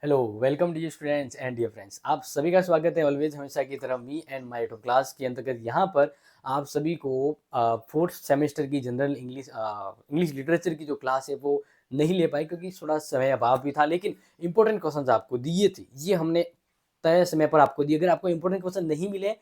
Hello, welcome dear students and dear friends. आप सभी का स्वागत है ऑलवेज हमेशा की तरह me and my to class के अंतर्गत। यहाँ पर आप सभी को फोर्थ सेमेस्टर की जनरल इंग्लिश लिटरेचर की जो क्लास है वो नहीं ले पाई क्योंकि थोड़ा समय अभाव भी था, लेकिन इंपॉर्टेंट क्वेश्चंस आपको दिए थे, ये हमने तय समय पर आपको दिए। अगर आपको इंपॉर्टेंट क्वेश्चन नहीं मिले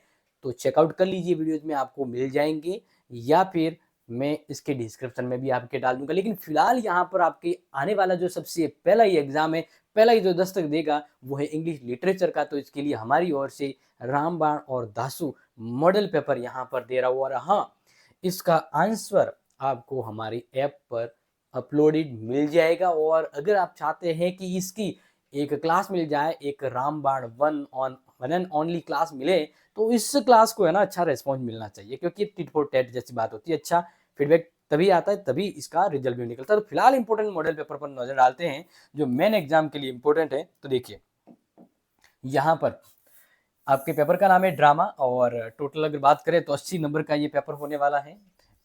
तो चेकआउट कर लीजिए, वीडियोज में आपको मिल जाएंगे या फिर मैं इसके डिस्क्रिप्शन में भी आपके डाल दूंगा। लेकिन फिलहाल यहाँ पर आपके आने वाला जो सबसे पहला ही एग्जाम है, पहला ही जो दस्तक देगा वो है इंग्लिश लिटरेचर का। तो इसके लिए हमारी ओर से रामबाण और दासू मॉडल पेपर यहाँ पर दे रहा हूँ। और हाँ, इसका आंसर आपको हमारी ऐप पर अपलोडेड मिल जाएगा। और अगर आप चाहते हैं कि इसकी एक क्लास मिल जाए, एक रामबाण वन एंड ओनली क्लास मिले, तो इस क्लास को है ना अच्छा रेस्पॉन्स मिलना चाहिए, क्योंकि टिट फॉर टैट जैसी बात होती है। अच्छा फीडबैक तभी आता है, तभी इसका रिजल्ट भी निकलता है। तो फिलहाल इंपॉर्टेंट मॉडल पेपर पर नजर डालते हैं जो मेन एग्जाम के लिए इंपॉर्टेंट है। तो देखिए, यहाँ पर आपके पेपर का नाम है ड्रामा, और टोटल अगर बात करें तो 80 नंबर का ये पेपर होने वाला है।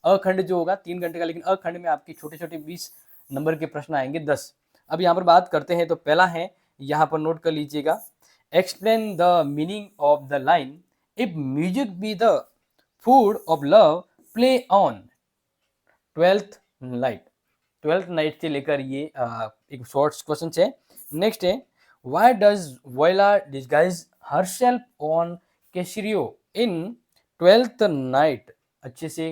अखंड जो होगा 3 घंटे का, लेकिन अखंड में आपके छोटे छोटे 20 नंबर के प्रश्न आएंगे 10। अब यहाँ पर बात करते हैं तो पहला है, यहाँ पर नोट कर लीजिएगा, explain the meaning of the line if music be the food of love play on 12th night. 12th night से लेकर ये एक शॉर्ट क्वेश्चन है। नेक्स्ट है, why does Viola disguise herself on Cesario in 12th night. अच्छे से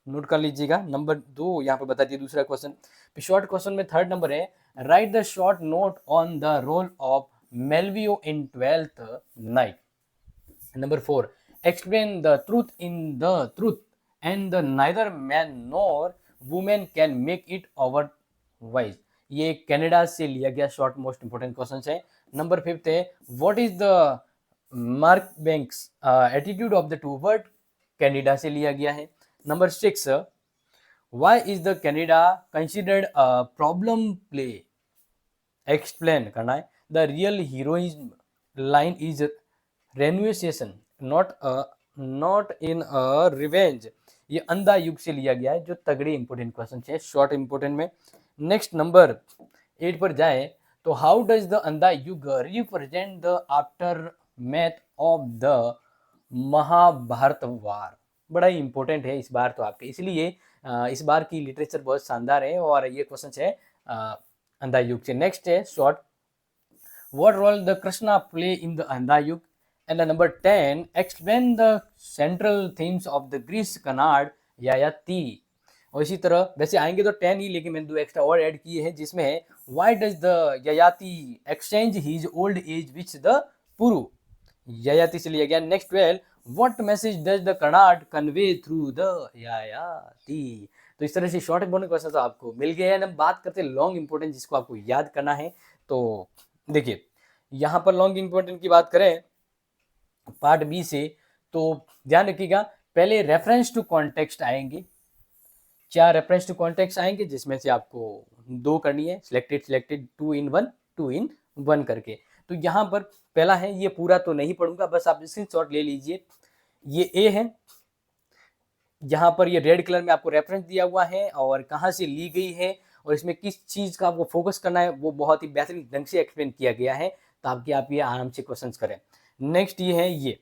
note कर लीजिएगा। नंबर 2 यहाँ पर बता दिए। दूसरा क्वेश्चन, शॉर्ट क्वेश्चन में थर्ड नंबर है, write the short note on the role of Malvolio in 12th night. Number 4, explain the truth in the truth and the neither man nor woman can make it otherwise। ये कनाडा से लिया गया short most important question है। Number 5 है, what is the mark banks attitude of the two word, Karnad से लिया गया है। Number 6, why is the Karnad considered a problem play, explain करना है। The real heroism line is renunciation not in a revenge. ये अंधा युग से लिया गया है, जो तगड़े इंपोर्टेंट क्वेश्चन है शॉर्ट इंपोर्टेंट में। नेक्स्ट नंबर 8 पर जाए तो, how does the Andha Yug represent the aftermath of the Mahabharata war. बड़ा ही इंपॉर्टेंट है इस बार तो आपके, इसलिए इस बार की लिटरेचर बहुत शानदार है और ये क्वेश्चन है अंधा युग से। नेक्स्ट है short, what role the Krishna play in the Andha Yug? And the number 10, explain the central themes of the Greece Kannad Yayati। और इसी तरह वैसे आएंगे तो 10 ही, लेकिन मैंने 2 एक्स्ट्रा और ऐड किए हैं, जिसमें है, why does the Yayati exchange his old age with the Puru। Yayati से लिया गया। Next 12, what message does the canard convey through the Yayati. तो इस तरह से शॉर्ट इंपोर्टेंट क्वेश्चन तो आपको मिल गए हैं। अब बात करते हैं लॉन्ग इंपोर्टेंट, जिसको आपको याद करना है। तो देखिए, यहाँ पर लॉन्ग इंपोर्टेंट की बात करें पार्ट बी से, तो ध्यान रखिएगा, पहले रेफरेंस टू कॉन्टेक्स्ट आएंगे। 4 रेफरेंस टू कॉन्टेक्स्ट आएंगे, जिसमें से आपको 2 करनी है, सिलेक्टेड 2 in 1 2 in 1 करके। तो यहाँ पर पहला है, ये पूरा तो नहीं पढ़ूंगा, बस आप स्क्रीनशॉट ले लीजिए। ये ए है, यहाँ पर ये रेड कलर में आपको रेफरेंस दिया हुआ है और कहाँ से ली गई है और इसमें किस चीज का आपको फोकस करना है, वो बहुत ही बेहतरीन ढंग से एक्सप्लेन किया गया है, ताकि आप ये आराम से क्वेश्चंस करें। नेक्स्ट ये है ये,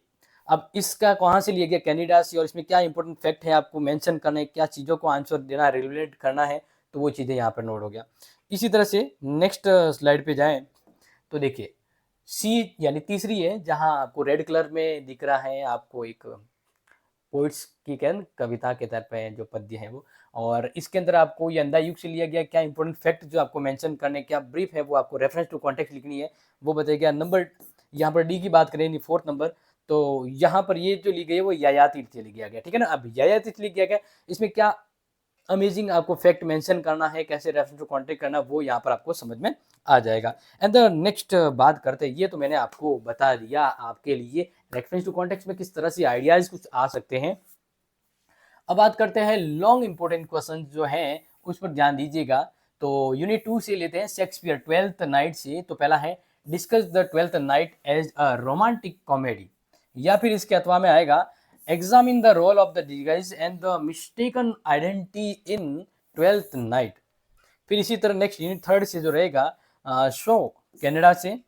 अब इसका कहाँ से लिया गया, कनाडा से, और इसमें क्या इंपॉर्टेंट फैक्ट है आपको मेंशन करना है, क्या चीज़ों को आंसर देना रिलेट करना है, तो वो चीज़ें यहाँ पर नोट हो गया। इसी तरह से नेक्स्ट स्लाइड पे जाएं तो देखिए, सी यानी तीसरी है, जहाँ आपको रेड कलर में दिख रहा है आपको एक पोइट्स की कविता के तौर पे जो पद्य है वो, और इसके अंदर आपको ये अंधा युग से लिया गया, क्या इंपॉर्टेंट फैक्ट जो आपको मेंशन करने, क्या ब्रीफ है वो आपको रेफरेंस टू कॉन्टेक्स्ट लिखनी है, वो बताइएगा। नंबर यहाँ पर डी की बात करें, 4th नंबर, तो यहाँ पर ये जो ली गई है वो ययाति से लिया गया, ठीक है ना। अब ययाति से लिया गया, इसमें क्या अमेजिंग आपको फैक्ट मेंशन करना है, कैसे रेफरेंस टू कॉन्टेक्ट करना, वो यहाँ पर आपको समझ में आ जाएगा। एंड द नेक्स्ट बात करते हैं, ये तो मैंने आपको बता दिया आपके लिए रेफरेंस टू कॉन्टेक्स्ट में किस तरह से आइडियाज कुछ आ सकते हैं। अब बात करते हैं लॉन्ग इंपोर्टेंट क्वेश्चन जो हैं, उस पर ध्यान दीजिएगा। तो यूनिट 2 से लेते हैं, शेक्सपियर 12th नाइट से। तो पहला है, discuss the 12th night as a romantic comedy, या फिर इसके अथवा में आएगा, examine the role of the disguise and the mistaken identity in 12th night. फिर इसी तरह नेक्स्ट यूनिट 3rd से जो रहेगा, शो कनाडा से,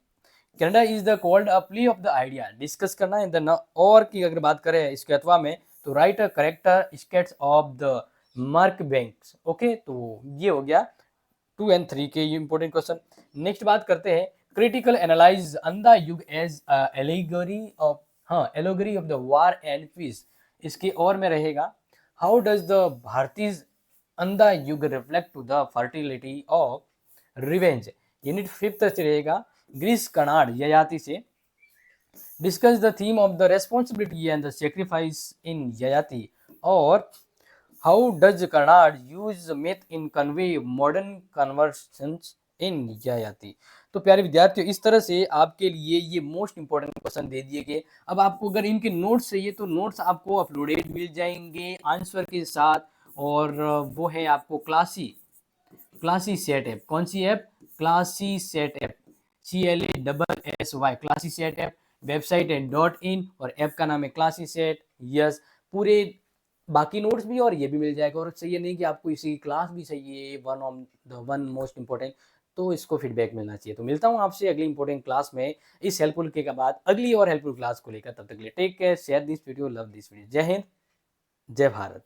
Candida is the called a play of the idea, discuss करना है द और की अगर बात करें इसके अथवा में तो right a character skates of the mark banks. Okay, तो ये हो गया 2 and 3 के इंपॉर्टेंट क्वेश्चन। नेक्स्ट बात करते हैं क्रिटिकल एनालाइज अंधा युग एज एलिगरी ऑफ, हाँ, allegory of the war and peace. इसके और में रहेगा how does the Bharatiya Andha Yug reflect to the fertility of revenge. Unit 5 से रहेगा ग्रीस कनाड ययाति से discuss the theme of the responsibility and the sacrifice in Yayati, और how does Karnad use myth in convey modern conversations in Yayati. तो प्यारे विद्यार्थियों, इस तरह से आपके लिए ये मोस्ट इंपॉर्टेंट क्वेश्चन दे दिए गए। अब आपको अगर इनके नोट्स चाहिए तो नोट्स आपको अपलोडेड मिल जाएंगे आंसर के साथ, और वो है आपको क्लासी सेट ऐप। कौन सी ऐप? Classy set app, CLASSY, classy set app. Website है .in और ऐप का नाम है क्लासी सेट। यस, पूरे बाकी नोट्स भी और ये भी मिल जाएगा। और चाहिए नहीं कि आपको इसी क्लास भी चाहिए, one of the one most important, तो इसको फीडबैक मिलना चाहिए। तो मिलता हूँ आपसे अगली इंपॉर्टेंट क्लास में इस हेल्पफुल के बाद अगली और हेल्पफुल क्लास को लेकर। तब तक के लिए take care, share this video, love this video. जय हिंद, जय भारत।